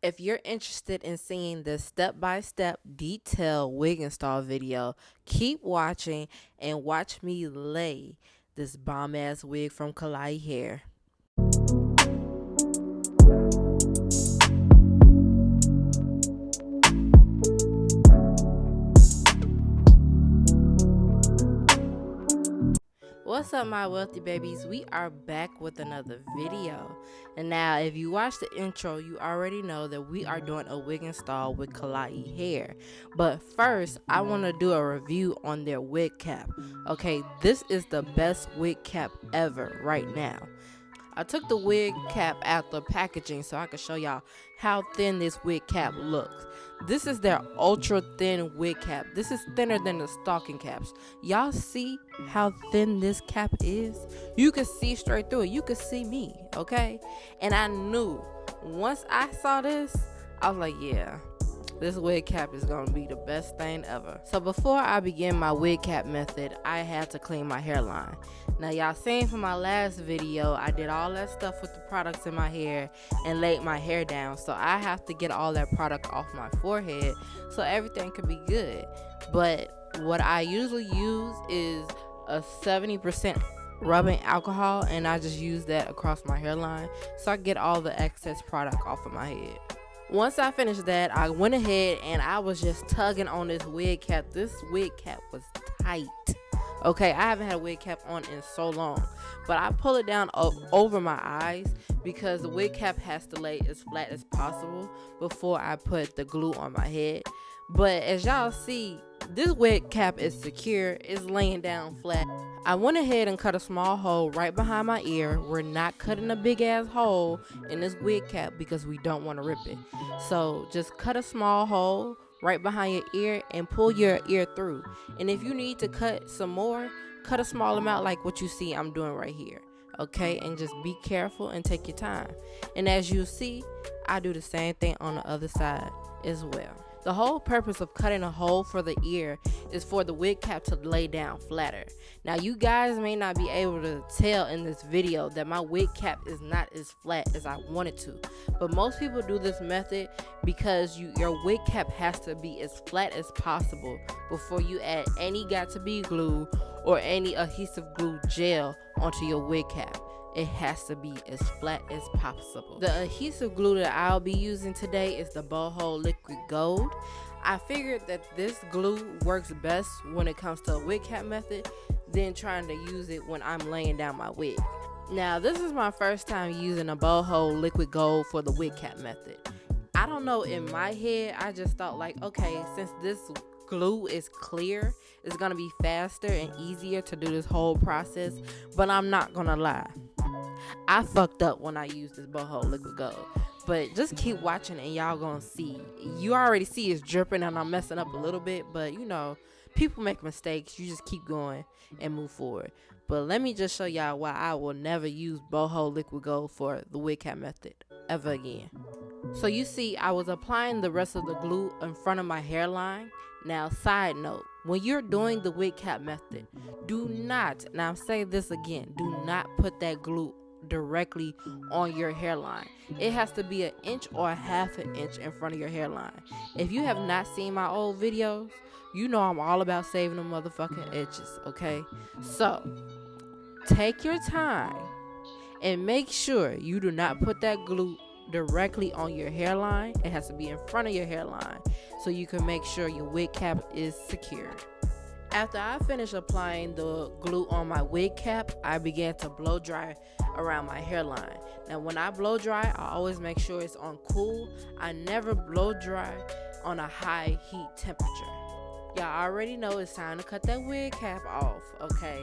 If you're interested in seeing this step-by-step detailed wig install video, keep watching and watch me lay this bomb-ass wig from Klaiyi hair. What's up, my wealthy babies? We are back with another video. And now, if you watch the intro, you already know that we are doing a wig install with Klaiyi hair. But first, I want to do a review on their wig cap. Okay, this is the best wig cap ever right now. I took the wig cap out the packaging so I can show y'all how thin this wig cap looks. This is their ultra thin wig cap. This is thinner than the stocking caps. Y'all see how thin this cap is? You can see straight through it. You can see me, okay? And I knew once I saw this, I was like, yeah, this wig cap is gonna be the best thing ever. So before I begin my wig cap method, I had to clean my hairline. Now y'all seen from my last video, I did all that stuff with the products in my hair and laid my hair down. So I have to get all that product off my forehead so everything can be good. But what I usually use is a 70% rubbing alcohol, and I just use that across my hairline so I get all the excess product off of my head. Once I finished that, I went ahead and I was just tugging on this wig cap. This wig cap was tight. Okay, I haven't had a wig cap on in so long, but I pull it down over my eyes because the wig cap has to lay as flat as possible before I put the glue on my head. But as y'all see, this wig cap is secure. It's laying down flat. I went ahead and cut a small hole right behind my ear. We're not cutting a big ass hole in this wig cap because we don't want to rip it. So just cut a small hole right behind your ear and pull your ear through. And if you need to cut some more, cut a small amount like what you see I'm doing right here. Okay, and just be careful and take your time. And as you see, I do the same thing on the other side as well. The whole purpose of cutting a hole for the ear is for the wig cap to lay down flatter. Now you guys may not be able to tell in this video that my wig cap is not as flat as I want it to, but most people do this method because your wig cap has to be as flat as possible before you add any got-to-be glue or any adhesive glue gel onto your wig cap. It has to be as flat as possible. The adhesive glue that I'll be using today is the Boho Liquid Gold. I figured that this glue works best when it comes to a wig cap method than trying to use it when I'm laying down my wig. Now, this is my first time using a Boho Liquid Gold for the wig cap method. I don't know, in my head, I just thought like, okay, since this glue is clear, it's gonna be faster and easier to do this whole process. But I'm not gonna lie, I fucked up when I used this Boho Liquid Gold. But just keep watching and y'all gonna see. You already see it's dripping and I'm messing up a little bit, but you know, people make mistakes. You just keep going and move forward. But let me just show y'all why I will never use Boho Liquid Gold for the wig cap method ever again. So you see, I was applying the rest of the glue in front of my hairline. Now, side note, when you're doing the wig cap method, do not, now I'm saying this again, do not put that glue directly on your hairline. It has to be 1 inch or 1/2 inch in front of your hairline. If you have not seen my old videos, you know I'm all about saving them motherfucking edges, okay? So, take your time and make sure you do not put that glue directly on your hairline. It has to be in front of your hairline so you can make sure your wig cap is secured. After I finished applying the glue on my wig cap, I began to blow dry around my hairline. Now when I blow dry, I always make sure it's on cool. I never blow dry on a high heat temperature. Y'all already know it's time to cut that wig cap off, okay?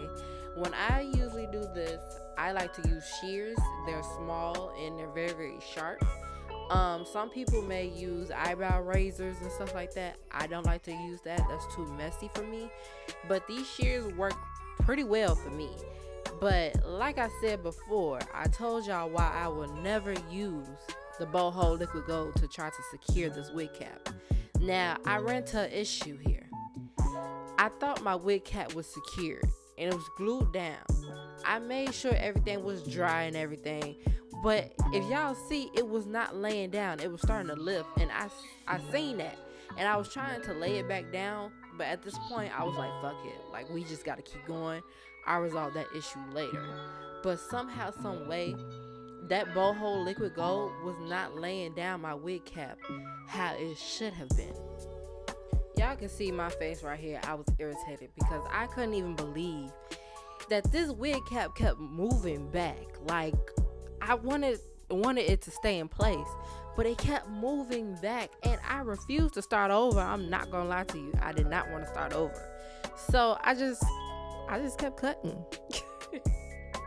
When I usually do this, I like to use shears. They're small and they're very, very sharp. Some people may use eyebrow razors and stuff like that. I don't like to use that. That's too messy for me. But these shears work pretty well for me. But like I said before, I told y'all why I will never use the Boho Liquid Gold to try to secure this wig cap. Now, I ran into an issue here. I thought my wig cap was secured and it was glued down. I made sure everything was dry and everything, But if y'all see, it was not laying down, it was starting to lift, and I seen that, and I was trying to lay it back down, but at this point I was like, fuck it, like we just gotta keep going. I resolve that issue later. But somehow, some way, that boho liquid gold was not laying down my wig cap how it should have been. Y'all can see my face right here. I was irritated because I couldn't even believe that this wig cap kept moving back. Like, I wanted it to stay in place, but it kept moving back, and I refused to start over. I'm not gonna lie to you, I did not want to start over. So I just kept cutting.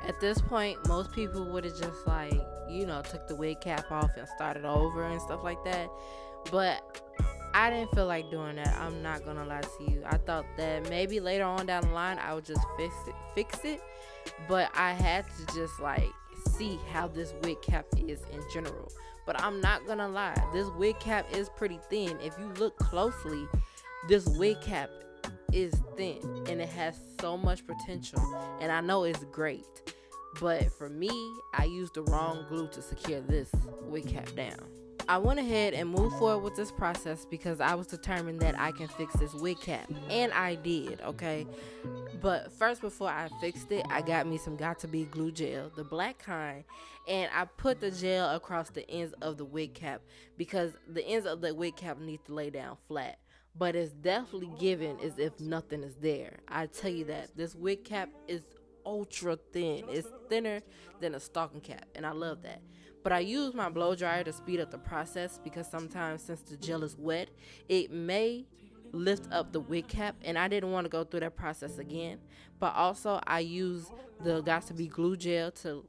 At this point, most people would have just like, took the wig cap off and started over and stuff like that. But I didn't feel like doing that. I'm not gonna lie to you. I thought that maybe later on down the line I would just fix it. But I had to just like see how this wig cap is in general. But I'm not gonna lie, this wig cap is pretty thin. If you look closely, this wig cap is thin and it has so much potential, and I know it's great. But for me, I used the wrong glue to secure this wig cap down. I went ahead and moved forward with this process because I was determined that I can fix this wig cap, and I did, okay? But first, before I fixed it, I got me some Got2b glue gel, the black kind, and I put the gel across the ends of the wig cap because the ends of the wig cap need to lay down flat. But it's definitely given as if nothing is there. I tell you that. This wig cap is ultra thin. It's thinner than a stocking cap, and I love that. But I use my blow dryer to speed up the process because sometimes, since the gel is wet, it may lift up the wig cap, and I didn't want to go through that process again. But also, I use the Got2b glue gel to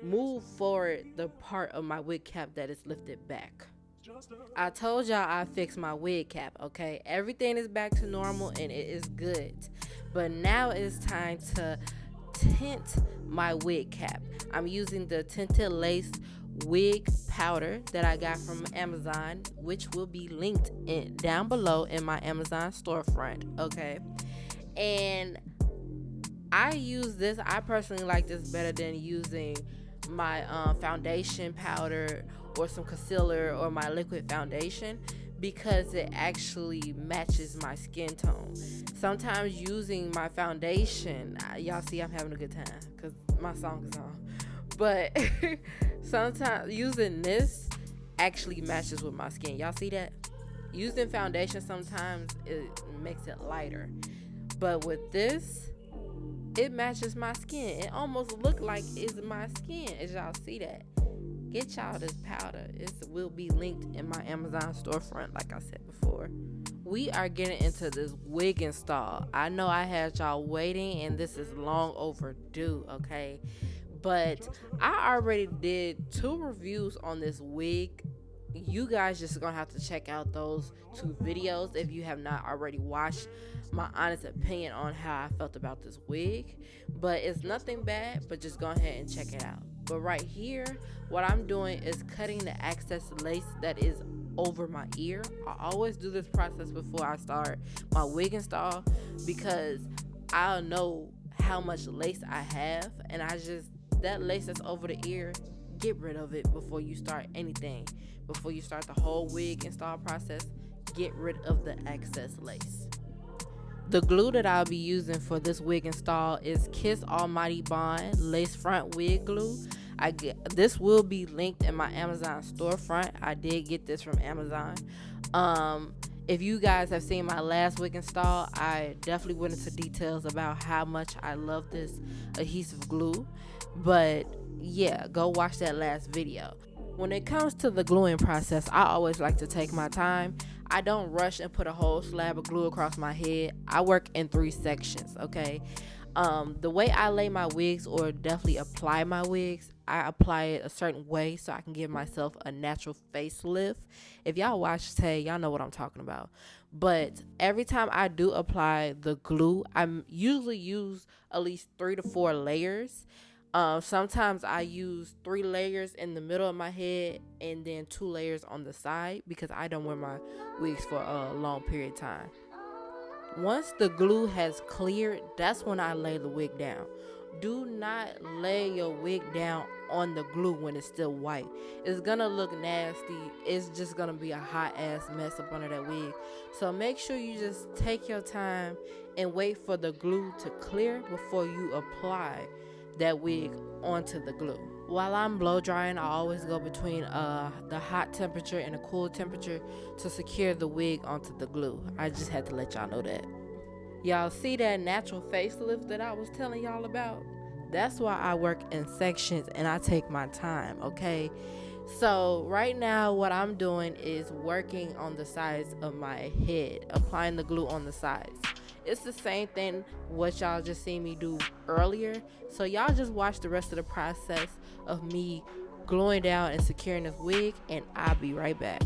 move forward the part of my wig cap that is lifted back. I told y'all I fixed my wig cap, okay? Everything is back to normal and it is good. But now it's time to tint my wig cap. I'm using the tinted lace wig powder that I got from Amazon, which will be linked down below in my Amazon storefront, okay? And I use this. I personally like this better than using my foundation powder or some concealer or my liquid foundation, because it actually matches my skin tone. Sometimes using my foundation, y'all see I'm having a good time because my song is on, but sometimes using this actually matches with my skin. Y'all see that? Using foundation sometimes it makes it lighter, but with this, it matches my skin. It almost look like it's my skin, as y'all see that. Get y'all this powder. It will be linked in my Amazon storefront, like I said before. We are getting into this wig install. I know I had y'all waiting, and this is long overdue, okay? But I already did 2 reviews on this wig. You guys just gonna have to check out those 2 videos if you have not already watched my honest opinion on how I felt about this wig. But it's nothing bad, but just go ahead and check it out. But right here, what I'm doing is cutting the excess lace that is over my ear. I always do this process before I start my wig install because I'll know how much lace I have, and that lace that's over the ear, get rid of it before you start anything. Before you start the whole wig install process, get rid of the excess lace. The glue that I'll be using for this wig install is Kiss Almighty Bond Lace Front Wig Glue. This will be linked in my Amazon storefront. I did get this from Amazon. If you guys have seen my last wig install, I definitely went into details about how much I love this adhesive glue. But yeah, go watch that last video. When it comes to the gluing process, I always like to take my time. I don't rush and put a whole slab of glue across my head. I work in 3 sections, okay? The way I lay my wigs, or definitely apply my wigs, I apply it a certain way so I can give myself a natural facelift. If y'all watch Tay, y'all know what I'm talking about. But every time I do apply the glue, I usually use at least 3 to 4 layers. Sometimes I use 3 layers in the middle of my head and then 2 layers on the side because I don't wear my wigs for a long period of time. Once the glue has cleared, that's when I lay the wig down. Do not lay your wig down on the glue when it's still white. It's gonna look nasty. It's just gonna be a hot ass mess up under that wig. So make sure you just take your time and wait for the glue to clear before you apply that wig onto the glue. While I'm blow drying, I always go between the hot temperature and the cool temperature to secure the wig onto the glue. I just had to let y'all know that. Y'all see that natural facelift that I was telling y'all about? That's why I work in sections and I take my time, okay? So right now what I'm doing is working on the sides of my head, applying the glue on the sides. It's the same thing what y'all just seen me do earlier. So y'all just watch the rest of the process of me gluing down and securing this wig, and I'll be right back.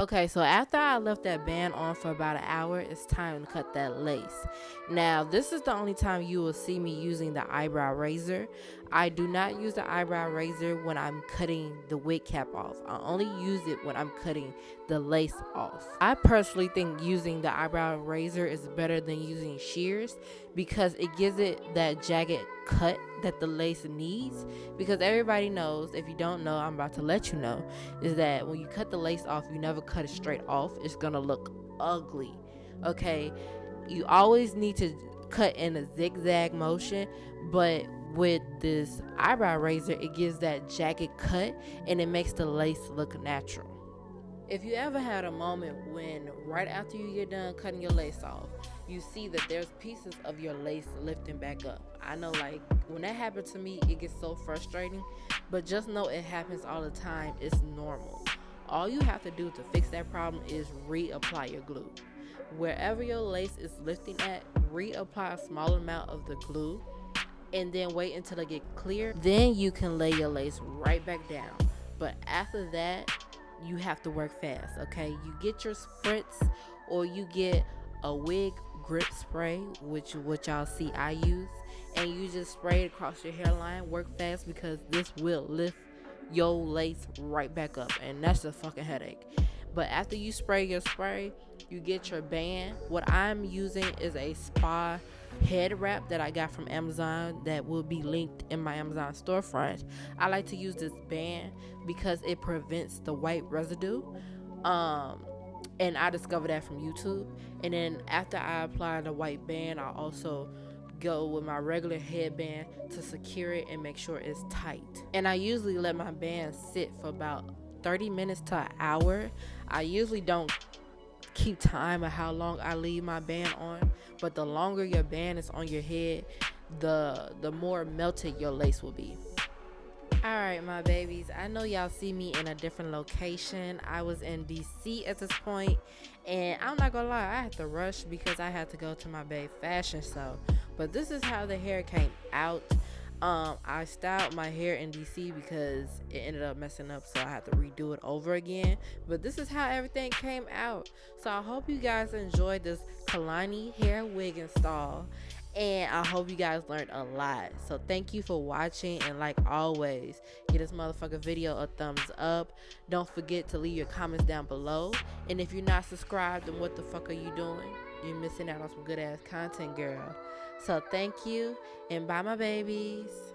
Okay, so after I left that band on for about an hour, it's time to cut that lace. Now, this is the only time you will see me using the eyebrow razor. I do not use the eyebrow razor when I'm cutting the wig cap off. I only use it when I'm cutting the lace off. I personally think using the eyebrow razor is better than using shears because it gives it that jagged cut that the lace needs. Because everybody knows, if you don't know, I'm about to let you know, is that when you cut the lace off, you never cut it straight off. It's gonna look ugly. Okay, you always need to cut in a zigzag motion, but with this eyebrow razor, it gives that jagged cut and it makes the lace look natural. If you ever had a moment when right after you get done cutting your lace off, you see that there's pieces of your lace lifting back up. I know, like, when that happens to me, it gets so frustrating, but just know it happens all the time. It's normal. All you have to do to fix that problem is reapply your glue. Wherever your lace is lifting at, reapply a small amount of the glue and then wait until it gets clear. Then you can lay your lace right back down. But after that, you have to work fast, okay? You get your spritz or you get a wig grip spray, which y'all see I use, and you just spray it across your hairline. Work fast because this will lift your lace right back up, and that's a fucking headache. But after you spray your spray, you get your band. What I'm using is a spa head wrap that I got from Amazon that will be linked in my Amazon storefront. I like to use this band because it prevents the white residue. And I discovered that from YouTube. And then after I apply the white band, I also go with my regular headband to secure it and make sure it's tight. And I usually let my band sit for about 30 minutes to an hour. I usually don't keep time of how long I leave my band on, but the longer your band is on your head, the more melted your lace will be. Alright, my babies, I know y'all see me in a different location. I was in DC at this point, and I'm not gonna lie, I had to rush because I had to go to my babe fashion show. But this is how the hair came out. I styled my hair in DC because it ended up messing up, so I had to redo it over again. But this is how everything came out. So I hope you guys enjoyed this Klaiyi hair wig install, and I hope you guys learned a lot. So thank you for watching, and like always, give this motherfucker video a thumbs up. Don't forget to leave your comments down below, and if you're not subscribed, then what the fuck are you doing? you're missing out on some good ass content, girl. So thank you, and bye, my babies.